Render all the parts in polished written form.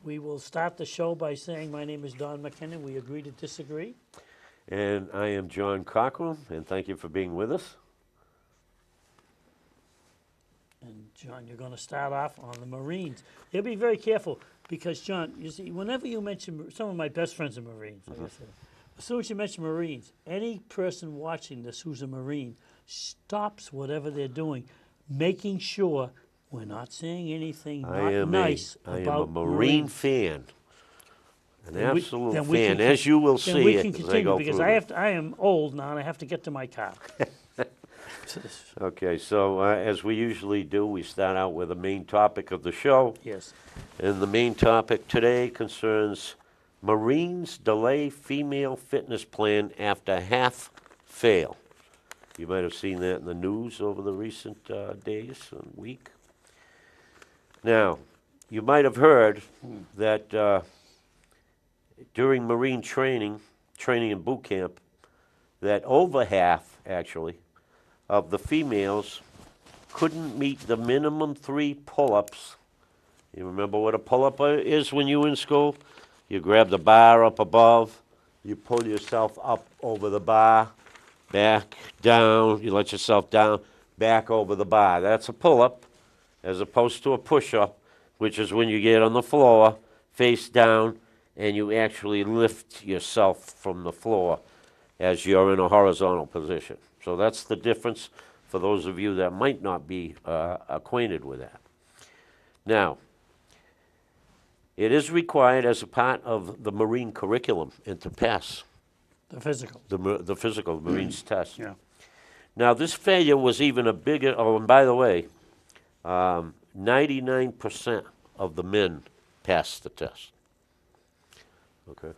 We will start the show by saying my name is Don McKinnon. We agree to disagree. And I am John Cockrum, and thank you for being with us. And John, you're going to start off on the Marines. You'll be very careful because, John, you see, whenever you mention, some of my best friends are Marines, like I said. As soon as you mention Marines, any person watching this who's a Marine stops whatever they're doing, making sure we're not saying anything nice about I am a Marine Marines. fan, an Then we- absolute then we fan, can as you will Then see we it can as I continue go because through this. I am old now and I have to get to my car. Okay, so as we usually do, we start out with the main topic of the show. Yes. And the main topic today concerns Marines delay female fitness plan after half fail. You might have seen that in the news over the recent days and week. Now, you might have heard that during Marine training and boot camp, that over half, actually, of the females couldn't meet the minimum 3 pull-ups. You remember what a pull-up is when you were in school? You grab the bar up above, you pull yourself up over the bar, back, down, you let yourself down, back over the bar. That's a pull-up, as opposed to a push-up, which is when you get on the floor, face down, and you actually lift yourself from the floor as you're in a horizontal position. So that's the difference for those of you that might not be acquainted with that. Now, it is required as a part of the Marine curriculum and to pass The physical. the physical Marines test. Yeah. Now, this failure was even a bigger, oh, and by the way, 99% of the men passed the test. Okay.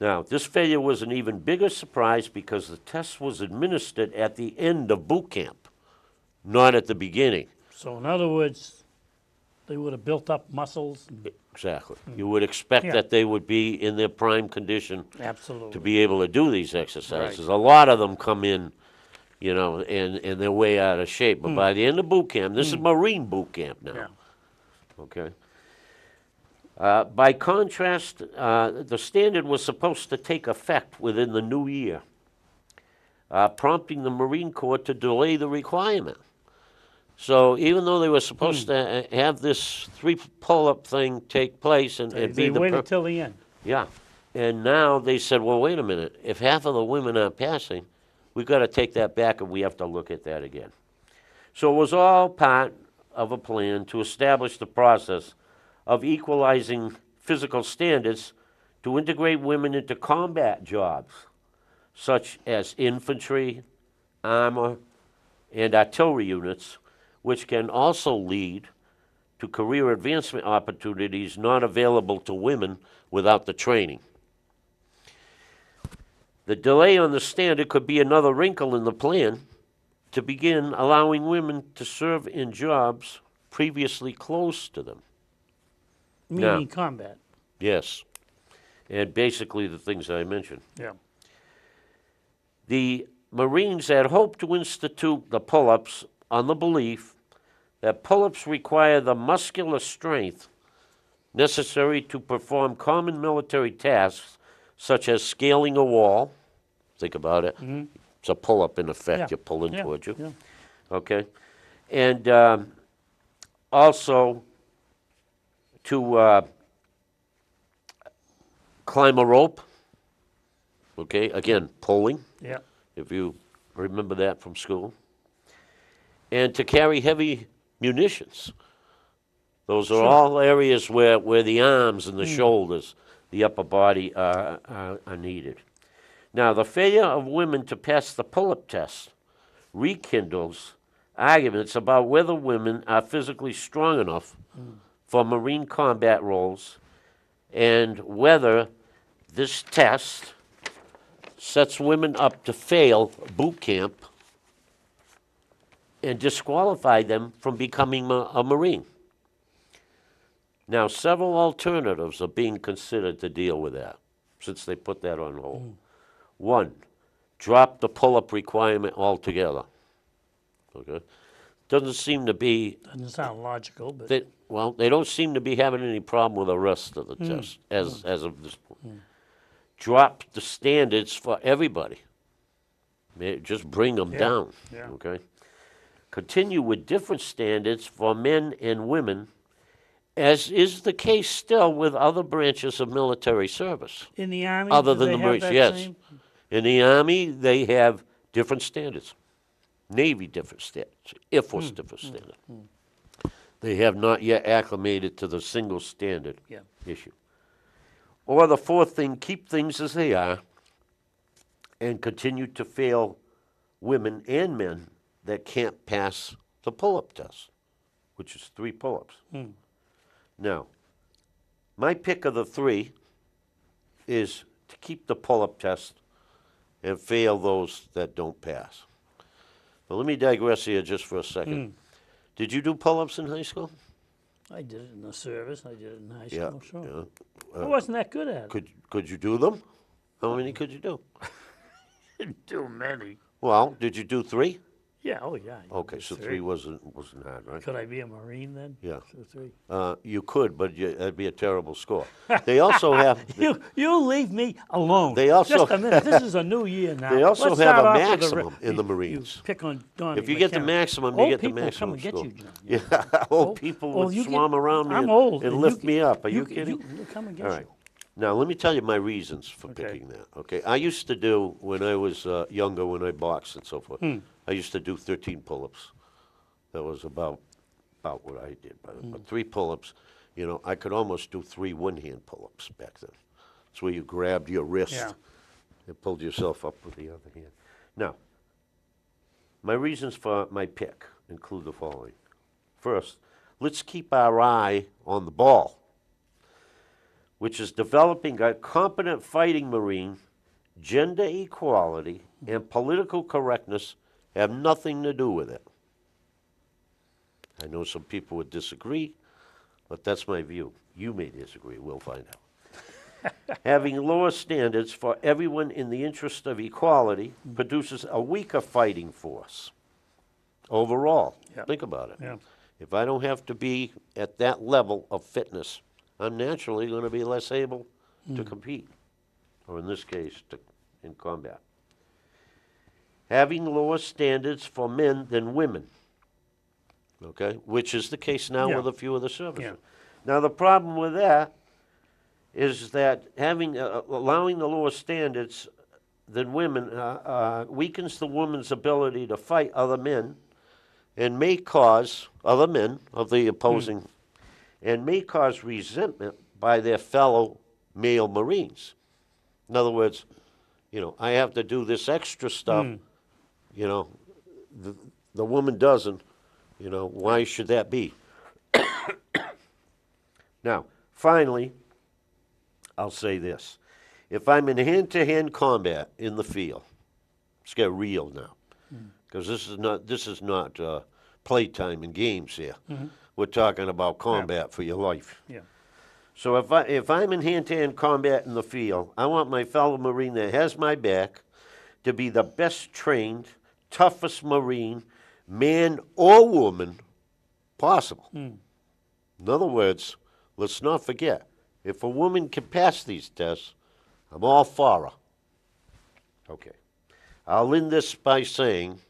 Now, this failure was an even bigger surprise because the test was administered at the end of boot camp, not at the beginning. So in other words, they would have built up muscles. Exactly. You would expect Yeah. that they would be in their prime condition Absolutely. to be able to do these exercises. A lot of them come in, you know, and they're way out of shape. But by the end of boot camp, this is Marine boot camp now. Yeah. Okay. By contrast, the standard was supposed to take effect within the new year, prompting the Marine Corps to delay the requirement. So even though they were supposed to have this 3 pull-up thing take place and They be the waited till the end. yeah, and now they said, well, wait a minute. If half of the women aren't passing, we've got to take that back and we have to look at that again. So it was all part of a plan to establish the process of equalizing physical standards to integrate women into combat jobs, such as infantry, armor, and artillery units, which can also lead to career advancement opportunities not available to women without the training. The delay on the standard could be another wrinkle in the plan to begin allowing women to serve in jobs previously closed to them. Meaning combat. Yes, and basically the things I mentioned. Yeah. The Marines had hoped to institute the pull-ups on the belief that pull-ups require the muscular strength necessary to perform common military tasks such as scaling a wall. Think about it. It's a pull-up in effect. Yeah. You're pulling Yeah. towards you. Yeah. Okay. And also to climb a rope. Okay. Again, pulling, Yeah. if you remember that from school. And to carry heavy munitions. Those are all areas where the arms and the shoulders, the upper body are needed. Now, the failure of women to pass the pull-up test rekindles arguments about whether women are physically strong enough for Marine combat roles and whether this test sets women up to fail boot camp and disqualify them from becoming a Marine. Now, several alternatives are being considered to deal with that, since they put that on hold. One, drop the pull-up requirement altogether. Okay? doesn't seem to be Doesn't sound logical, but they don't seem to be having any problem with the rest of the test as of this point. Drop the standards for everybody. Just bring them down. yeah. Okay. Continue with different standards for men and women, as is the case still with other branches of military service. In the Army, Other do than they the have Marines, that yes. same? In the Army, they have different standards. Navy, different standards. Air Force, different standards. They have not yet acclimated to the single standard issue. Or the fourth thing, keep things as they are and continue to fail women and men that can't pass the pull-up test, which is 3 pull-ups. Now, my pick of the 3 is to keep the pull-up test and fail those that don't pass. But let me digress here just for a second. Did you do pull-ups in high school? I did it in the service. I did it in high school, sure. Yeah. I wasn't that good at it. Could you do them? How many could you do? Didn't do many. Well, did you do 3? Yeah, oh yeah. I Okay, did so 3 wasn't hard, right? Could I be a Marine then? Yeah. So 3. You could, but that'd be a terrible score. They also have. You leave me alone. They also- Just a minute. This is a new year now. They also Let's have start a off with maximum in the Marines. You pick on Donnie If you get the McCarran. maximum, you Old get the people maximum come and get score. you, John. Yeah, old people would you get- swarm around me I'm old, and and lift you me up. Are you can- kidding? We'll come and get All right. Now, let me tell you my reasons for Okay. picking that, okay? I used to do, when I was younger, when I boxed and so forth, I used to do 13 pull-ups. That was about what I did. But 3 pull-ups, I could almost do 3 one-hand pull-ups back then. It's where you grabbed your wrist Yeah. and pulled yourself up with the other hand. Now, my reasons for my pick include the following. First, let's keep our eye on the ball, which is developing a competent fighting Marine. Gender equality and political correctness have nothing to do with it. I know some people would disagree, but that's my view. You may disagree. We'll find out. Having lower standards for everyone in the interest of equality produces a weaker fighting force overall. Yeah. Think about it. Yeah. If I don't have to be at that level of fitness, I'm naturally going to be less able to compete, or in this case, in combat. Having lower standards for men than women, okay, which is the case now Yeah. with a few of the services. Yeah. Now, the problem with that is that allowing the lower standards than women weakens the woman's ability to fight other men and may cause other men of the opposing and may cause resentment by their fellow male Marines. In other words, I have to do this extra stuff, the woman doesn't, why should that be? Now, finally, I'll say this. If I'm in hand-to-hand combat in the field, let's get real now, because this is not playtime and games here. We're talking about combat for your life. Yeah. So if I'm in hand-to-hand combat in the field, I want my fellow Marine that has my back to be the best trained, toughest Marine, man or woman, possible. In other words, let's not forget, if a woman can pass these tests, I'm all for her. Okay. I'll end this by saying,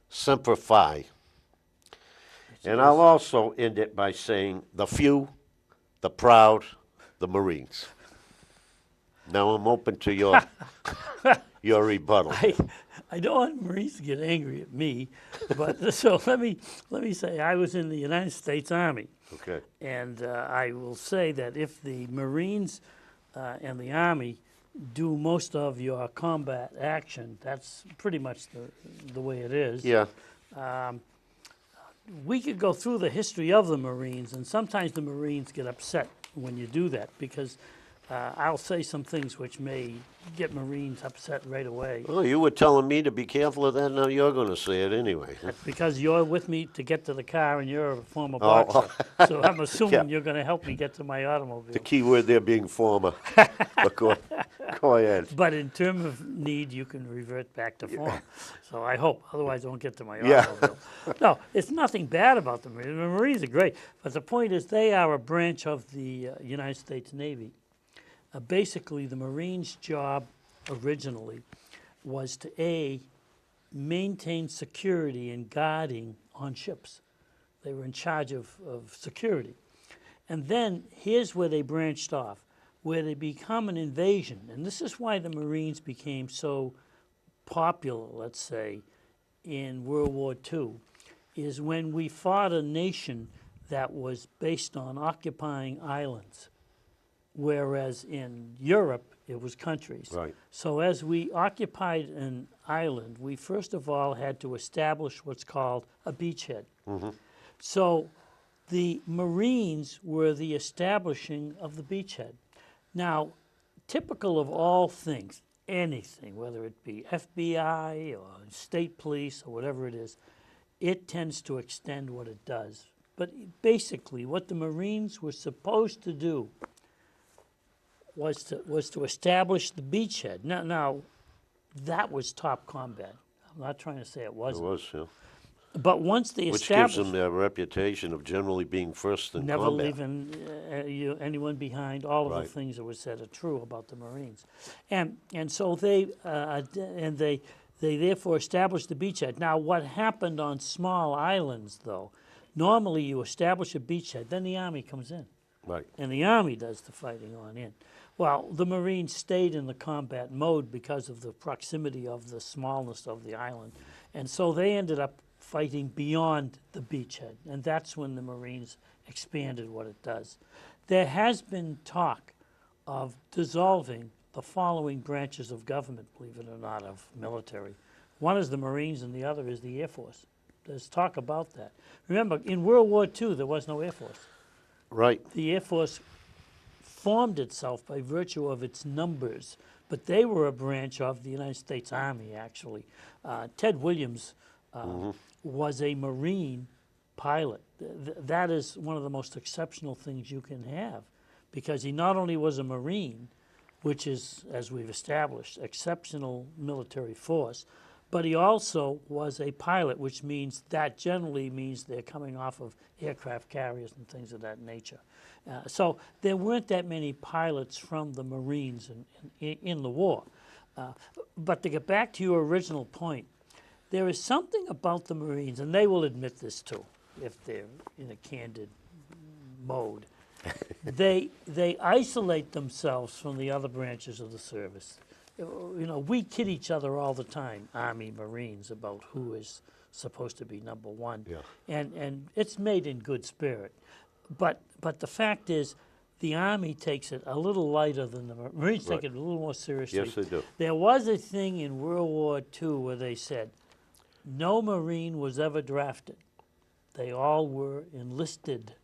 Semper Fi. And I'll also end it by saying, the few, the proud, the Marines. Now I'm open to your rebuttal. I don't want Marines to get angry at me, but so let me say I was in the United States Army. Okay. And I will say that if the Marines and the Army do most of your combat action, that's pretty much the way it is. Yeah. We could go through the history of the Marines, and sometimes the Marines get upset when you do that because I'll say some things which may get Marines upset right away. Oh, you were telling me to be careful of that, now you're gonna say it anyway. That's because you're with me to get to the car and you're a former Oh. boxer. So I'm assuming Yeah. you're going to help me get to my automobile. The key word there being former. But go ahead. But in terms of need, you can revert back to form. So I hope, otherwise I won't get to my Yeah. automobile. No, it's nothing bad about the Marines. The Marines are great. But the point is they are a branch of the United States Navy. Basically, the Marines' job originally was to, maintain security and guarding on ships. They were in charge of security. And then here's where they branched off, where they become an invasion. And this is why the Marines became so popular, let's say, in World War II, is when we fought a nation that was based on occupying islands, whereas in Europe, it was countries. Right. So as we occupied an island, we first of all had to establish what's called a beachhead. So the Marines were the establishing of the beachhead. Now, typical of all things, anything, whether it be FBI or state police or whatever it is, it tends to extend what it does. But basically, what the Marines were supposed to do was to establish the beachhead. Now, that was top combat. I'm not trying to say it It wasn't. was, yeah. But once they Which gives established, them their reputation of generally being first in never combat. leaving anyone behind, all of Right. the things that were said are true about the Marines, and so they therefore established the beachhead. Now, what happened on small islands, though, normally you establish a beachhead, then the Army comes in. Right. And the Army does the fighting on in. Well, the Marines stayed in the combat mode because of the proximity of the smallness of the island. And so they ended up fighting beyond the beachhead. And that's when the Marines expanded what it does. There has been talk of dissolving the following branches of government, believe it or not, of military. One is the Marines and the other is the Air Force. There's talk about that. Remember, in World War II, there was no Air Force. Right. The Air Force formed itself by virtue of its numbers, but they were a branch of the United States Army, actually. Ted Williams was a Marine pilot. That is one of the most exceptional things you can have, because he not only was a Marine, which is, as we've established, exceptional military force, but he also was a pilot, which means that generally means they're coming off of aircraft carriers and things of that nature. So there weren't that many pilots from the Marines in the war. But to get back to your original point, there is something about the Marines, and they will admit this too, if they're in a candid mode. They isolate themselves from the other branches of the service. You know, we kid each other all the time, Army, Marines, about who is supposed to be number one. Yeah. And it's made in good spirit. But the fact is, the Army takes it a little lighter than the Marines take Right. it a little more seriously. Yes, they do. There was a thing in World War II where they said, no Marine was ever drafted. They all were enlisted.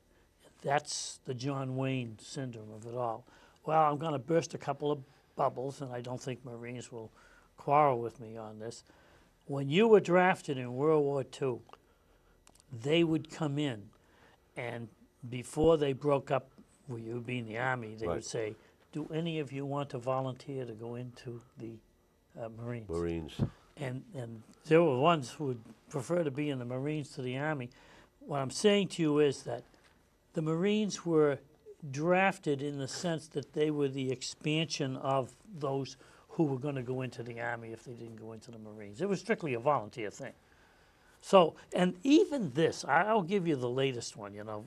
That's the John Wayne syndrome of it all. Well, I'm going to burst a couple of bubbles, and I don't think Marines will quarrel with me on this. When you were drafted in World War II, they would come in, and before they broke up, with you being the Army, they Right. would say, do any of you want to volunteer to go into the Marines? Marines. And there were ones who would prefer to be in the Marines to the Army. What I'm saying to you is that the Marines were drafted in the sense that they were the expansion of those who were going to go into the Army if they didn't go into the Marines. It was strictly a volunteer thing. So, and even this, I'll give you the latest one, you know.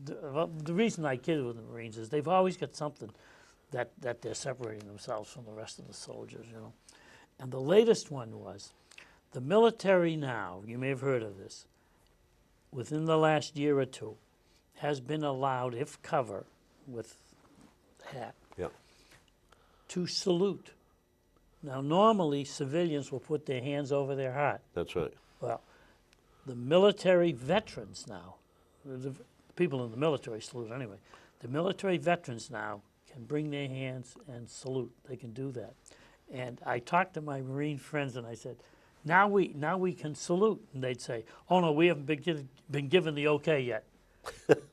The reason I kid with the Marines is they've always got something that they're separating themselves from the rest of the soldiers, you know. And the latest one was the military now, you may have heard of this, within the last year or two, has been allowed, if cover, with hat, Yeah. to salute. Now, normally, civilians will put their hands over their heart. That's right. Well, the military veterans now, the people in the military salute anyway, the military veterans now can bring their hands and salute. They can do that. And I talked to my Marine friends and I said, now we can salute. And they'd say, oh no, we haven't been given the okay yet.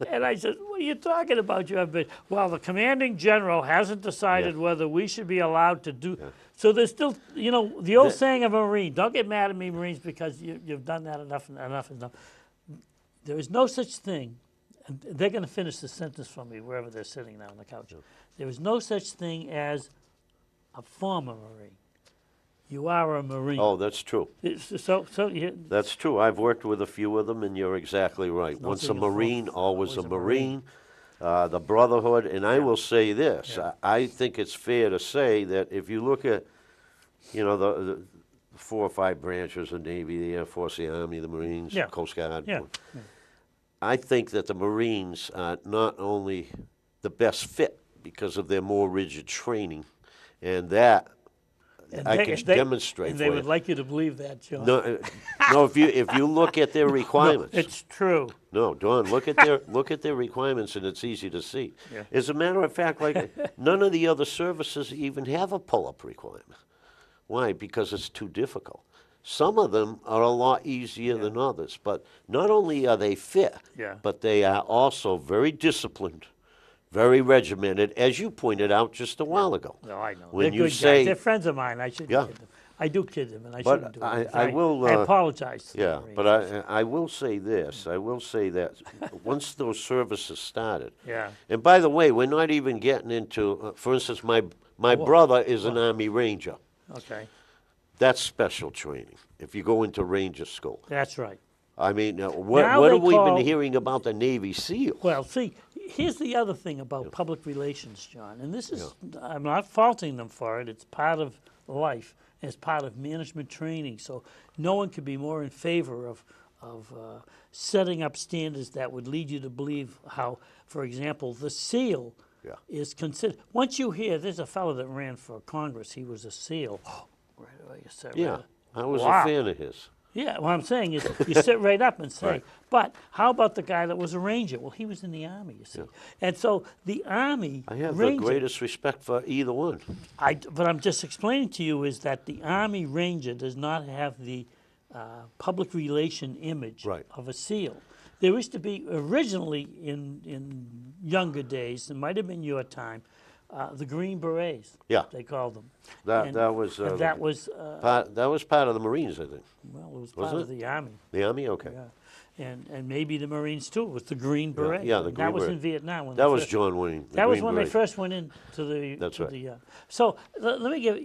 And I said, what are you talking about? You have been, well, the commanding general hasn't decided whether we should be allowed to do. So there's still, you know, the old saying of a Marine, don't get mad at me, Marines, because you've done that enough. There is no such thing, and they're going to finish the sentence for me wherever they're sitting now on the couch. There is no such thing as a former Marine. You are a Marine. Oh, that's true. That's true. I've worked with a few of them, and you're exactly right. Once a Marine, always a Marine. The brotherhood, and I will say this. I think it's fair to say that if you look at, you know, the 4 or 5 branches of Navy, the Air Force, the Army, the Marines, Coast Guard. I think that the Marines are not only the best fit because of their more rigid training, and that I can demonstrate. And they would like you to believe that, John. No, no. If you look at their requirements, no, it's true. No, Don, look at their requirements, and it's easy to see. As a matter of fact, like none of the other services even have a pull-up requirement. Why? Because it's too difficult. Some of them are a lot easier than others, but not only are they fit, but they are also very disciplined, very regimented, as you pointed out just a while ago. No, I know. When They're you good say, guys. They're friends of mine. I shouldn't kid them. I do kid them, and I shouldn't do it. I will. I apologize. To yeah, the but I will say this. I will say that once those services started. And by the way, we're not even getting into. For instance, my brother is an Army Ranger. Okay. That's special training. If you go into Ranger school. That's right. I mean, what have we been hearing about the Navy SEALs? Well, see, here's the other thing about public relations, John, and this is, I'm not faulting them for it. It's part of life. It's part of management training. So no one could be more in favor of setting up standards that would lead you to believe how, for example, the SEAL is considered. Once you hear, there's a fellow that ran for Congress. He was a SEAL. Right away, you say, I was a fan of his. Yeah, what I'm saying is you sit right up and say, but how about the guy that was a Ranger? Well, he was in the Army, you see. And so the Army I have the greatest respect for either one. But I'm just explaining to you is that the Army Ranger does not have the public relation image of a SEAL. There used to be originally in younger days, it might have been your time, the Green Berets. They called them. That was part of the Marines, I think. Well, it was part of the Army. The Army, okay. And maybe the Marines too, with the Green Beret. Yeah, the Green That was Beret. in Vietnam. That was John Wayne. That was when they first went into the. That's right. So let me give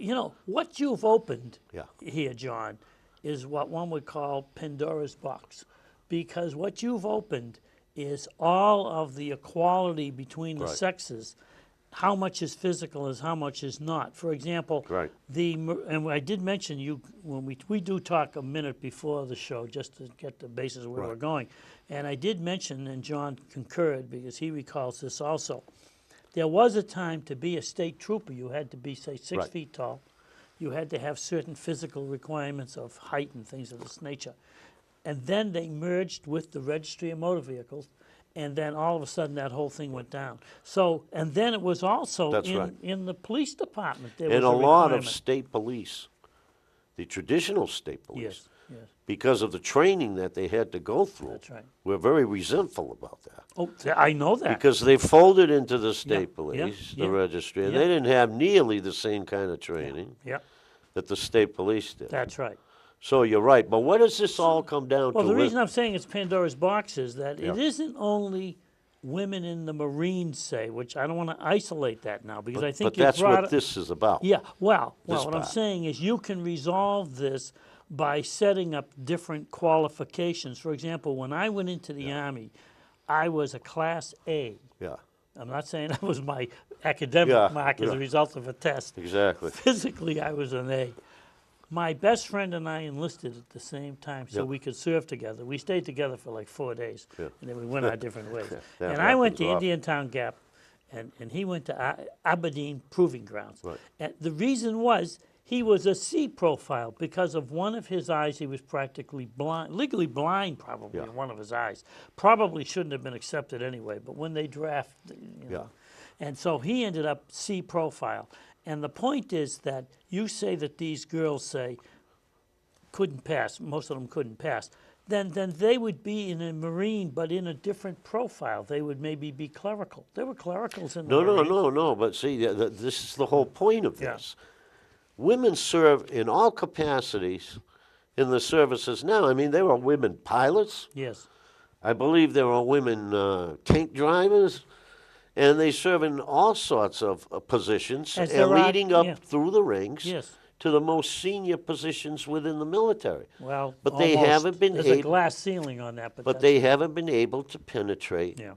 what you've opened here, John, is what one would call Pandora's box, because what you've opened is all of the equality between the sexes. How much is physical is how much is not. For example, and I did mention you when we do talk a minute before the show just to get the basis of where we're going, and I did mention, and John concurred because he recalls this also. There was a time to be a state trooper, you had to be, say, 6 feet tall. You had to have certain physical requirements of height and things of this nature. And then they merged with the Registry of Motor Vehicles. And then all of a sudden that whole thing went down. So, and then it was also in the police department. There was a lot of state police, the traditional state police, because of the training that they had to go through, were very resentful about that. Oh, I know that. Because they folded into the state police, the registry, and they didn't have nearly the same kind of training that the state police did. That's right. So you're right, but what does this all come down to? Well, the reason I'm saying it's Pandora's box is that it isn't only women in the Marines, say, which I don't want to isolate that now because I think but that's what this is about. Yeah, well, what I'm saying is you can resolve this by setting up different qualifications. For example, when I went into the Army, I was a Class A. I'm not saying that was my academic mark as a result of a test. Exactly. Physically, I was an A. My best friend and I enlisted at the same time so we could serve together. We stayed together for like 4 days, and then we went our different ways. And I went to Indian Town Gap, and he went to Aberdeen Proving Grounds. And the reason was he was a C profile because of one of his eyes. He was practically blind, legally blind probably in one of his eyes. Probably shouldn't have been accepted anyway, but when they draft, you know. And so he ended up C profile. And the point is that you say that these girls say couldn't pass, most of them couldn't pass, then they would be in a Marine, but in a different profile. They would maybe be clerical. There were clericals in the Marines. No. But see, this is the whole point of Yeah. this. Women serve in all capacities in the services now. I mean, there are women pilots. Yes. I believe there are women tank drivers, and they serve in all sorts of positions, As and there are- leading up yeah. through the ranks Yes. to the most senior positions within the military. Well, But they almost. haven't been There's a able- glass ceiling on that, But that's- they haven't been able to penetrate Yeah.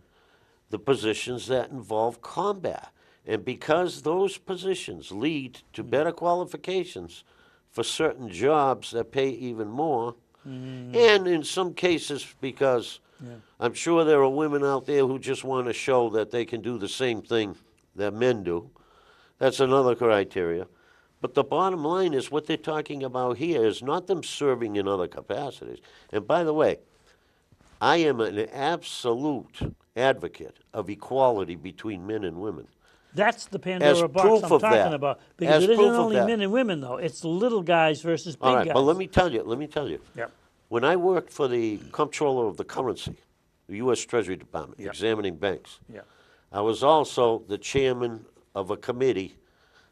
the positions that involve combat. And because those positions lead to better qualifications for certain jobs that pay even more, and in some cases because I'm sure there are women out there who just want to show that they can do the same thing that men do. That's another criteria. But the bottom line is what they're talking about here is not them serving in other capacities. And by the way, I am an absolute advocate of equality between men and women. That's the Pandora box proof I'm of talking that, about. Because as it isn't proof of only that- men and women, though. It's the little guys versus big All right, guys. but let me tell you. Yep. When I worked for the comptroller of the currency, the U.S. Treasury Department, Yeah. examining banks, Yeah. I was also the chairman of a committee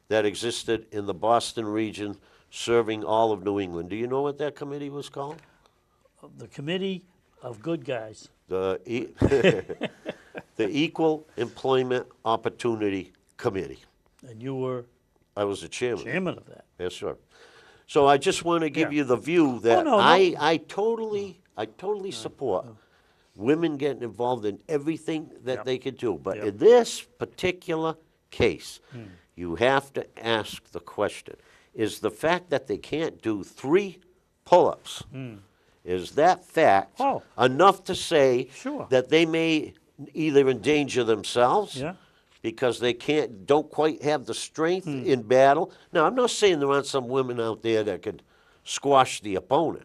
that existed in the Boston region serving all of New England. Do you know what that committee was called? The Committee of Good Guys. The the Equal Employment Opportunity Committee. And you were I was the chairman. chairman of that. Yes, sir. So I just want to give Yeah. you the view that no. I totally support women getting involved in everything that Yep. they can do. But Yep. in this particular case, you have to ask the question, is the fact that they can't do 3 pull-ups, is that fact Oh. enough to say Sure. that they may either endanger themselves Yeah. because they don't quite have the strength in battle? Now, I'm not saying there aren't some women out there that could squash the opponent.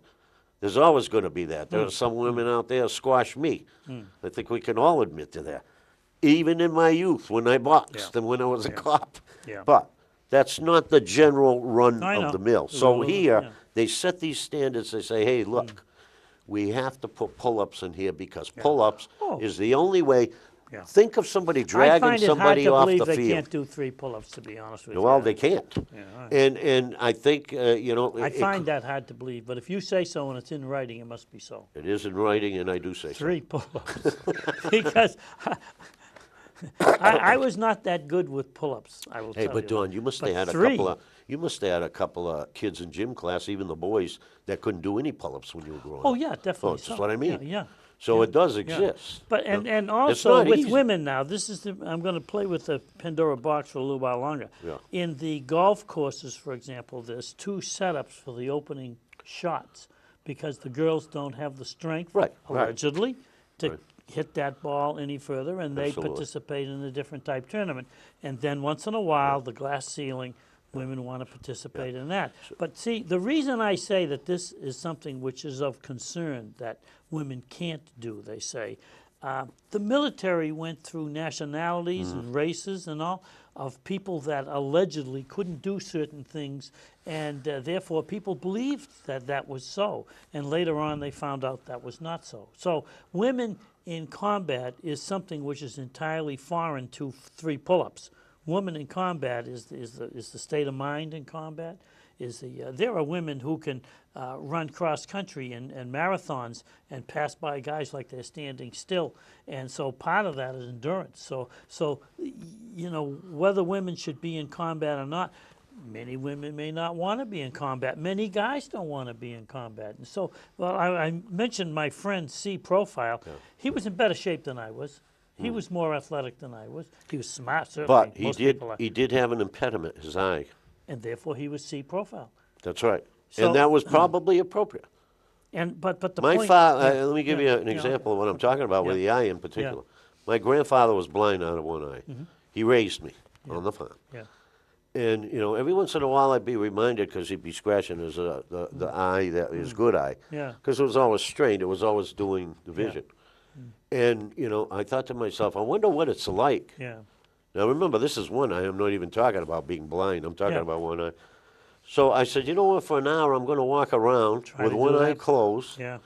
There's always going to be that. There are some women out there squash me. I think we can all admit to that. Even in my youth, when I boxed Yeah. and when I was a cop. Yeah. But that's not the general run I know. of the mill. The So rule of- here, yeah. they set these standards. They say, hey, look, we have to put pull-ups in here because pull-ups Oh. is the only way. Yeah. Think of somebody I dragging find it hard somebody to off believe the they field. can't do 3 pull-ups, to be honest with you. Well, they can't. Yeah, all right. And I think, I find that hard to believe, but if you say so and it's in writing, it must be so. it is in writing, and I do say so. 3 pull-ups. Because I was not that good with pull-ups, I will Hey, tell but you. Don, you must have But had 3, you must have had a couple of kids in gym class, even the boys, that couldn't do any pull-ups when you were growing Oh, up. yeah, definitely that's so. what I mean. Yeah. So it does Yeah. exist. But and It's also not with easy. women now, I'm going to play with the Pandora box for a little while longer. Yeah. In the golf courses, for example, there's 2 setups for the opening shots because the girls don't have the strength, Right. allegedly, to hit that ball any further, and they Absolutely. participate in a different type tournament. And then once in a while, the glass ceiling, women want to participate in that. But see, the reason I say that this is something which is of concern that women can't do, they say, the military went through nationalities and races and all of people that allegedly couldn't do certain things, and therefore people believed that that was so. And later on, they found out that was not so. So women in combat is something which is entirely foreign to 3 pull-ups. Woman in combat is the state of mind in combat. There are women who can run cross country and marathons and pass by guys like they're standing still, and so part of that is endurance. So whether women should be in combat or not, many women may not want to be in combat. Many guys don't want to be in combat, and so I mentioned my friend C profile. Yeah. He was in better shape than I was. He was more athletic than I was. He was smart, certainly. But Most people are. he did have an impediment, his eye. And therefore he was C profile. That's right. So- And that was probably appropriate. But the My point. father, yeah, let me give yeah, you an yeah, example of what I'm talking about with the Yeah. eye in particular. My grandfather was blind out of one eye. He raised me on the farm. Yeah. And, every once in a while I'd be reminded because he'd be scratching the eye, his good eye. Yeah. Because it was always strained. It was always doing the vision. And, I thought to myself, I wonder what it's like Yeah. Now remember, this is one eye. I'm not even talking about being blind. I'm talking Yeah. about one eye. So I said, you know what? For an hour, I'm going to walk around Try with to one do eye that. closed Yeah,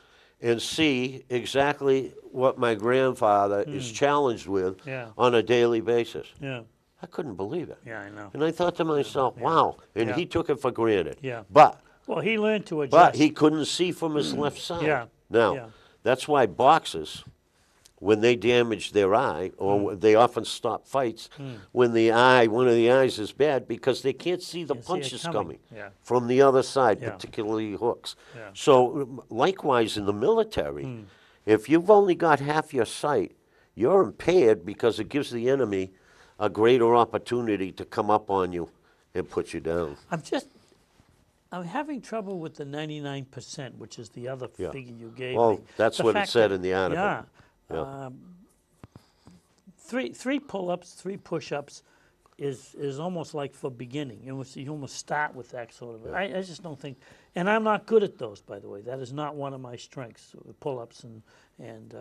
and see exactly what my grandfather is challenged with yeah, on a daily basis. yeah, I couldn't believe it. yeah, I know. And I thought to myself, yeah, wow. And yeah. he took it for granted. Yeah. But Well, he learned to But adjust. he couldn't see from his left side. Yeah, Now, yeah. that's why boxers, when they damage their eye, or they often stop fights when one of the eyes is bad, because they can't see the Can't see it punches coming. coming Yeah. from the other side, Yeah. particularly hooks. Yeah. So, likewise in the military, if you've only got half your sight, you're impaired because it gives the enemy a greater opportunity to come up on you and put you down. I'm having trouble with the 99%, which is the other Yeah. figure you gave Well, me. that's The what it fact said that- in the article. Yeah. Yeah. Three pull-ups, 3 push-ups is almost like for beginning. You almost start with that sort of. I just don't think, and I'm not good at those, by the way. That is not one of my strengths, pull-ups and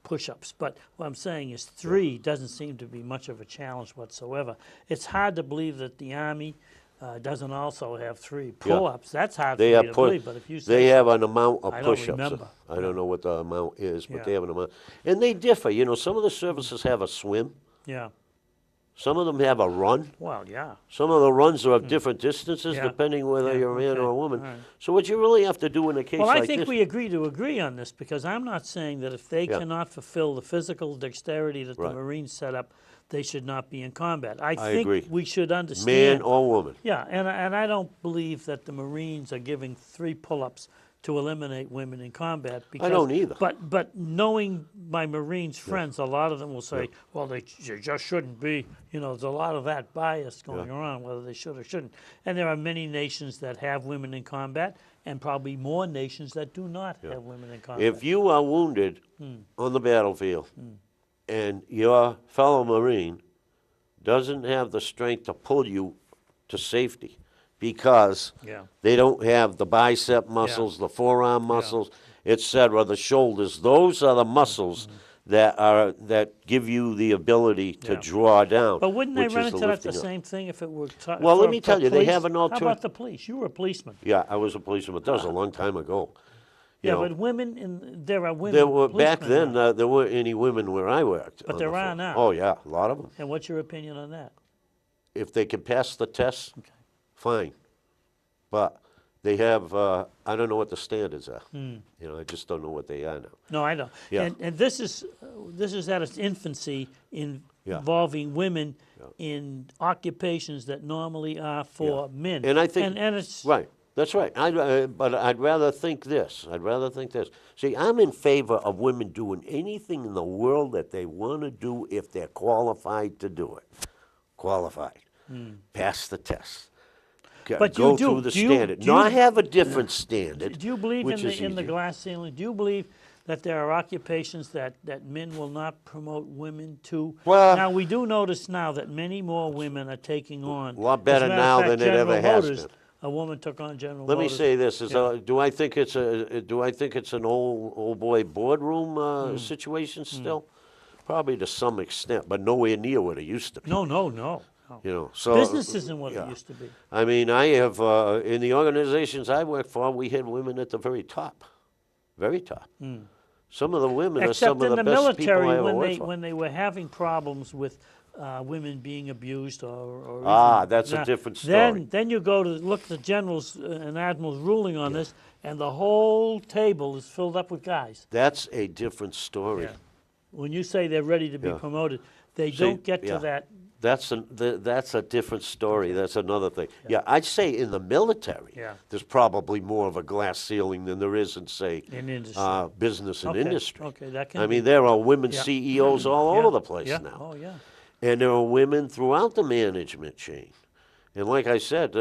push-ups. But what I'm saying is 3 doesn't seem to be much of a challenge whatsoever. It's hard to believe that the Army doesn't also have 3 pull-ups. That's hard They for me have to believe. But if you say they so, have an amount of I don't push-ups. remember. I don't know what the amount is, but Yeah. they have an amount, and they differ. You know, some of the services have a swim. yeah. Some of them have a run. Well, yeah. Some of the runs are of different distances, Yeah. depending whether Yeah, you're a man okay. or a woman. All right. So what you really have to do in a case Well, I like think this, we agree to agree on this, because I'm not saying that if they Yeah. cannot fulfill the physical dexterity that Right. the Marines set up, they should not be in combat. I I think agree. we should understand. man or woman. Yeah, and I don't believe that the Marines are giving 3 pull-ups to eliminate women in combat. Because, don't either. But knowing my Marines friends, a lot of them will say, well, they just shouldn't be. You know, there's a lot of that bias going around, whether they should or shouldn't. And there are many nations that have women in combat, and probably more nations that do not have women in combat. If you are wounded on the battlefield and your fellow Marine doesn't have the strength to pull you to safety because Yeah. they don't have the bicep muscles, the forearm muscles, etc., the shoulders, those are the muscles that give you the ability to Yeah. draw down. But wouldn't they which run is into that the lifting up. same thing if it were? Well, let me tell you, they have an How alter- about the police? You were a policeman. Yeah, I was a policeman, but that was a long time ago. You Yeah, know, but women, there are women. there were back policemen then. now. There weren't any women where I worked. But on there the are force. now. Oh yeah, a lot of them. And what's your opinion on that? If they can pass the test, fine. But they have. I don't know what the standards are. You know, I just don't know what they are now. No, I don't. Yeah. And this is at its infancy Yeah. involving women in occupations that normally are for men. And I think and it's right. That's right. But I'd rather think this. See, I'm in favor of women doing anything in the world that they want to do if they're qualified to do it. Qualified. Pass the test. But Go you do- through the do you- standard. do No, you- I have a different standard. Do you believe which is in the easier. glass ceiling? Do you believe that there are occupations that men will not promote women to? Well- now we do notice now that many more women are taking on. A lot As better matter of now fact, than it ever General has Motors, been. A woman took on General Let me Motors. say this: Yeah. do I think it's an old boy boardroom situation still? Probably to some extent, but nowhere near what it used to be. No. You know, so Business isn't what yeah. it used to be. I mean, I have in the organizations I work for, we had women at the very top. Some of the women are some Except of in the the best people I military, ever worked for. when they were having problems with women being abused or Ah, even- that's a Now, different story. Then you go to look at the general's and admiral's ruling on this, and the whole table is filled up with guys. That's a different story. Yeah. When you say they're ready to be Yeah. promoted, they See, don't get yeah. to that. That's a different story. That's another thing. Yeah, I'd say in the military, Yeah. there's probably more of a glass ceiling than there is in, say, In industry. business and Okay, industry. okay, that can I be. mean, there are women Yeah. CEOs all Yeah, over the place yeah. now. Oh, yeah. And there are women throughout the management chain. And like I said,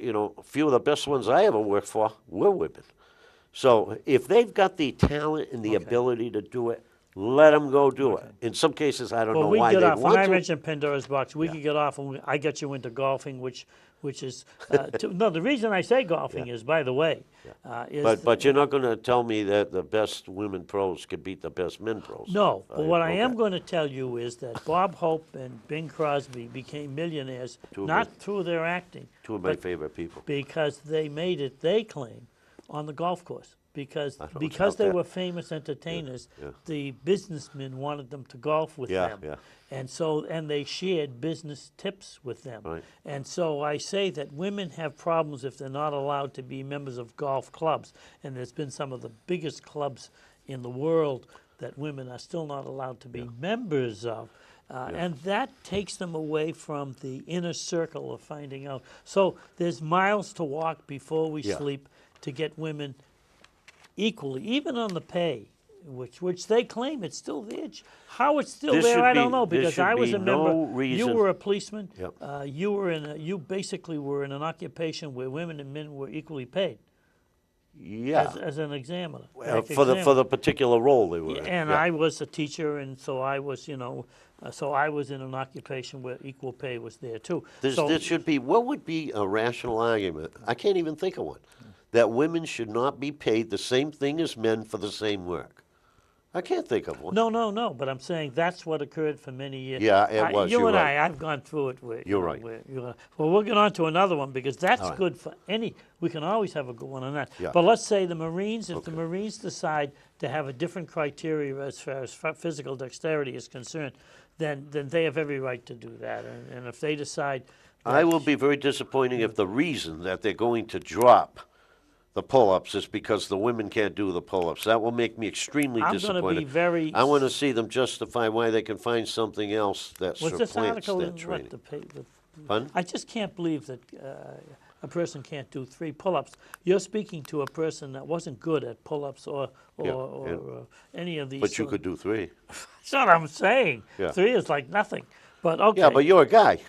you know, a few of the best ones I ever worked for were women. So if they've got the talent and the ability to do it, let them go do it. In some cases, I don't Well, know we why get they off, when want I to. mentioned Pandora's box, we could get off, and I got you into golfing, which is, no, the reason I say golfing is, by the way, is. But you're not going to tell me that the best women pros could beat the best men pros. No, but what I am okay. going to tell you is that Bob Hope and Bing Crosby became millionaires, Two of not my- through their acting, Two of my but favorite people. because they made it, they claim, on the golf course. Because don't because doubt they that. were famous entertainers, yeah. the businessmen wanted them to golf with Yeah, them. yeah. And they shared business tips with them. Right. And so I say that women have problems if they're not allowed to be members of golf clubs. And there's been some of the biggest clubs in the world that women are still not allowed to be members of. And that takes them away from the inner circle of finding out. So there's miles to walk before we Yeah. sleep to get women equally, even on the pay, which they claim it's still there. How it's still There there, should I don't be- know, there because should I was be a member. no You reason- were a policeman. Yep. You basically were in an occupation where women and men were equally paid. Yeah. As an examiner. For the particular role they were in. And yeah. I was a teacher, and so I was, so I was in an occupation where equal pay was there too. There should be, what would be a rational argument? I can't even think of one. That women should not be paid the same thing as men for the same work. I can't think of one. No, but I'm saying that's what occurred for many years. Yeah, it was, You you're and right. I've gone through it. You're right. Well, we'll get on to another one because that's All right. good for any, we can always have a good one on that. Yeah. But let's say the Marines, if the Okay. Marines decide to have a different criteria as far as physical dexterity is concerned, then they have every right to do that. And if they decide. I will be very disappointed if the reason that they're going to drop the pull-ups is because the women can't do the pull-ups. That will make me extremely I'm disappointed. going to be very. I want to see them justify why they can find something else that Was this supplants article that in training. Pardon? I just can't believe that a person can't do 3 pull-ups. You're speaking to a person that wasn't good at pull-ups or any of these. But you could do 3. That's what I'm saying. Yeah. 3 is like nothing. But okay. Yeah, but you're a guy.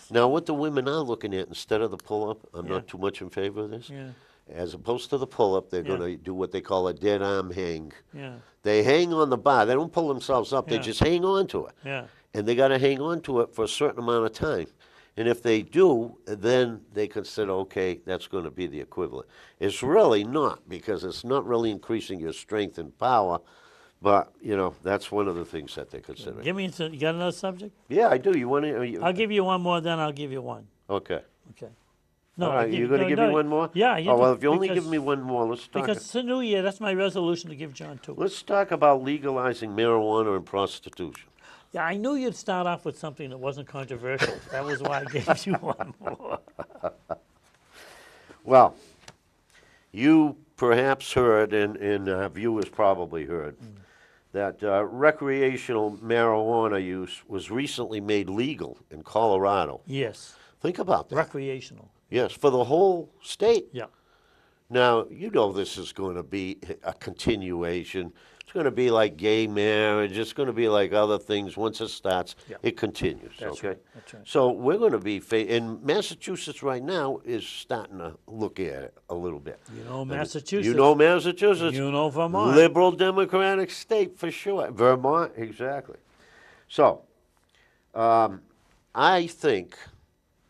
Now, what the women are looking at instead of the pull-up, I'm Yeah. not too much in favor of this. Yeah. As opposed to the pull-up, they're Yeah. going to do what they call a dead arm hang. Yeah. They hang on the bar. They don't pull themselves up. They Yeah. just hang on to it. Yeah. And they got to hang on to it for a certain amount of time. And if they do, then they consider, okay, that's going to be the equivalent. It's really not, because it's not really increasing your strength and power. But, that's one of the things that they're considering. You got another subject? Yeah, I do. You want to? I'll give you one more, then I'll give you one. Okay. Okay. All right, you're going to give me one more? Yeah. You Oh, do, well, if you only because- give me one more, let's talk. Because it's a new year. That's my resolution to give John 2. Let's talk about legalizing marijuana and prostitution. Yeah, I knew you'd start off with something that wasn't controversial. That was why I gave you one more. Well, you perhaps heard, and viewers probably heard, that recreational marijuana use was recently made legal in Colorado. Yes, Think about that. recreational. Yes, for the whole state. Yeah. Now, this is going to be a continuation. It's going to be like gay marriage. It's going to be like other things. Once it starts, Yeah. it continues, That's okay? right, that's right. So we're going to be, and Massachusetts right now is starting to look at it a little bit. Massachusetts. You know Massachusetts. You know Vermont. Liberal Democratic state for sure. Vermont, exactly. So, I think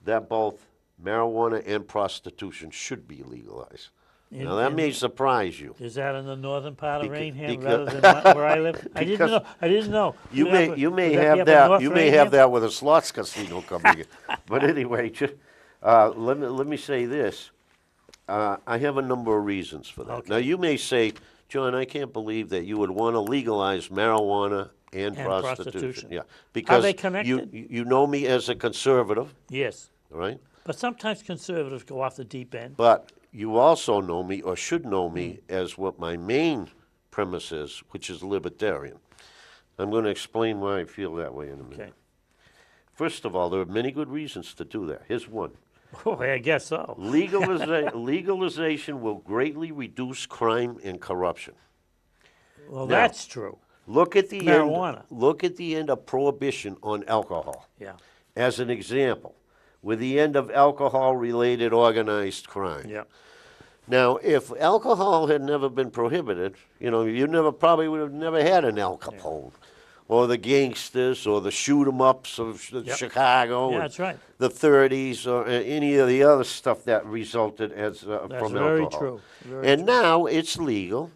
that both marijuana and prostitution should be legalized. Now, that may surprise you. Is that in the northern part of Raynham because- rather than where I live? I didn't because know. I didn't know. You Would may that- you may would that be have up in that North you may Raynham? have that with a slots casino coming in. But anyway, let me say this. I have a number of reasons for that. Okay. Now you may say, John, I can't believe that you would want to legalize marijuana and prostitution. prostitution. Yeah, because they connected? you know me as a conservative, Yes, all right? but sometimes conservatives go off the deep end. But you also know me, or should know me, Hmm. as what my main premise is, which is libertarian. I'm going to explain why I feel that way in a minute. Okay. First of all, there are many good reasons to do that. Here's one. Oh, I guess so. Legalization will greatly reduce crime and corruption. Well, Now- that's true. Look at the Marijuana. end. Look at the end of prohibition on alcohol. Yeah. As an example, with the end of alcohol-related organized crime. Yeah. Now, if alcohol had never been prohibited, you probably would have never had an Al Capone, or the gangsters, or the shoot 'em ups of Yep. Chicago, Yeah, and that's right. the 30s, or any of the other stuff that resulted as That's from very alcohol. true. Very And true. now it's legal,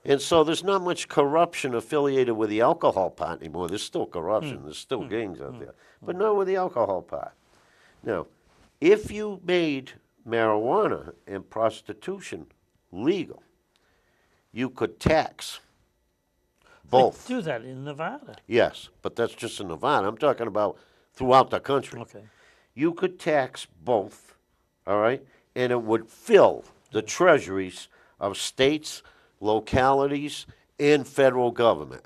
and so there's not much corruption affiliated with the alcohol part anymore. There's still corruption, there's still gangs out there, but not with the alcohol part. Now, if you made marijuana and prostitution legal, you could tax both. They do that in Nevada. Yes, but that's just in Nevada. I'm talking about throughout the country. Okay. You could tax both, all right? And it would fill the treasuries of states, localities, and federal government.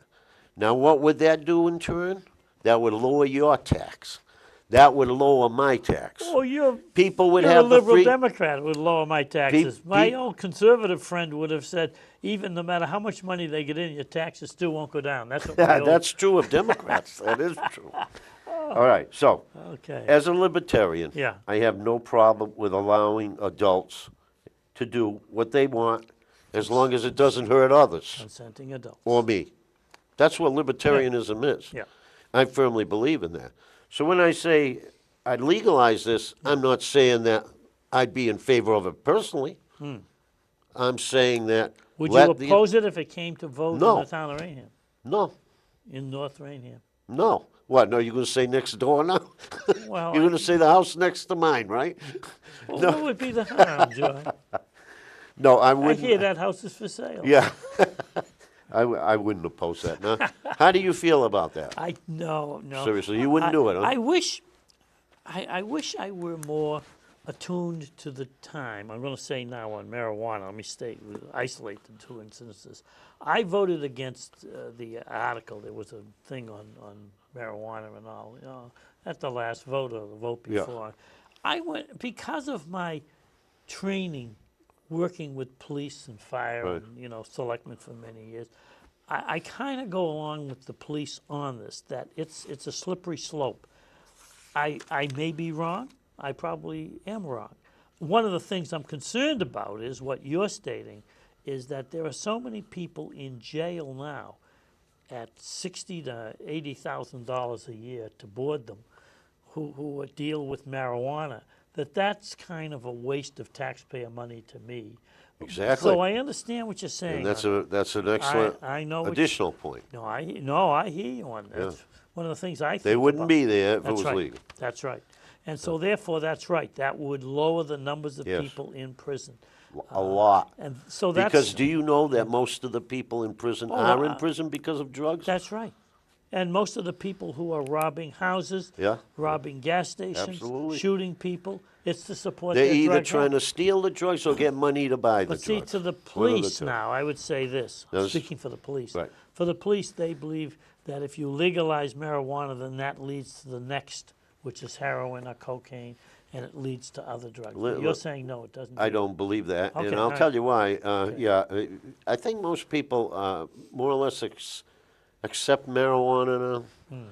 Now, what would that do in turn? That would lower your tax. That would lower my tax. Oh, People would you're a have the liberal free. Democrat. It would lower my taxes. My peop- old conservative friend would have said, even no matter how much money they get in, your taxes still won't go down. That's what my Yeah, old- that's true of Democrats. That is true. All right, so Okay. as a libertarian, Yeah. I have no problem with allowing adults to do what they want as long as it doesn't hurt others Consenting adults. or me. That's what libertarianism is. Yeah. I firmly believe in that. So when I say I'd legalize this, I'm not saying that I'd be in favor of it personally. I'm saying that Would you let the- oppose it if it came to vote No. in the town of Raynham, No, in North Raynham? no. What, no, you're going to say next door now? Well, You're going to say the house next to mine, right? Well, what would be the harm, John? No, I I wouldn't. hear that house is for sale. Yeah. I wouldn't oppose that. No. How do you feel about that? No. Seriously, you wouldn't do it, huh? I wish I were more attuned to the time. I'm going to say now on marijuana. Let me isolate the two instances. I voted against the article. There was a thing on marijuana and all. At the last vote or the vote Yeah. before, I went because of my training, working with police and fire Right. and selectmen for many years. I kind of go along with the police on this. That it's a slippery slope. I may be wrong. I probably am wrong. One of the things I'm concerned about is what you're stating, is that there are so many people in jail now at $60,000 to $80,000 a year to board them, who deal with marijuana. That's kind of a waste of taxpayer money to me. Exactly. So I understand what you're saying. And that's on it. an excellent I know what additional point. No, I hear you on that. Yeah. That's one of the things I think They wouldn't about. be there if it That's was right. legal. That's right. And so therefore, that's right. That would lower the numbers of Yes. people in prison. A lot. And so that's Because do you know that most of the people in prison Oh, are in prison because of drugs? that's right. And most of the people who are robbing houses, Yeah. robbing gas stations, Absolutely. shooting people, it's to support They're their either drug trying to habit. steal the drugs or get money to buy the But see, drugs. to the One of the police two. now, I would say this, Those- speaking for the police. Right. For the police, they believe that if you legalize marijuana, then that leads to the next, which is heroin or cocaine, and it leads to other drugs. Li- But you're li- saying, no, it doesn't. I do don't believe that, Okay, and I'll all tell right. you why. I think most people more or less accept marijuana now Hmm.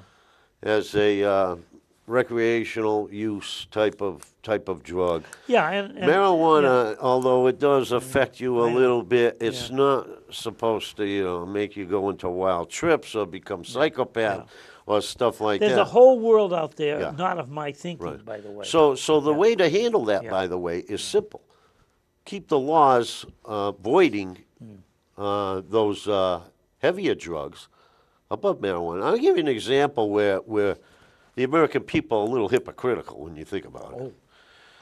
as a recreational use type of drug. Yeah, and Marijuana, although it does affect you a I know. little bit, it's Yeah. not supposed to, make you go into wild trips or become psychopath or stuff like There's that. a whole world out there, Yeah. not of my thinking, Right. by the way. So the way to handle that, Yeah. by the way, is simple. Keep the laws voiding those heavier drugs above marijuana. I'll give you an example where the American people are a little hypocritical when you think about it. Oh,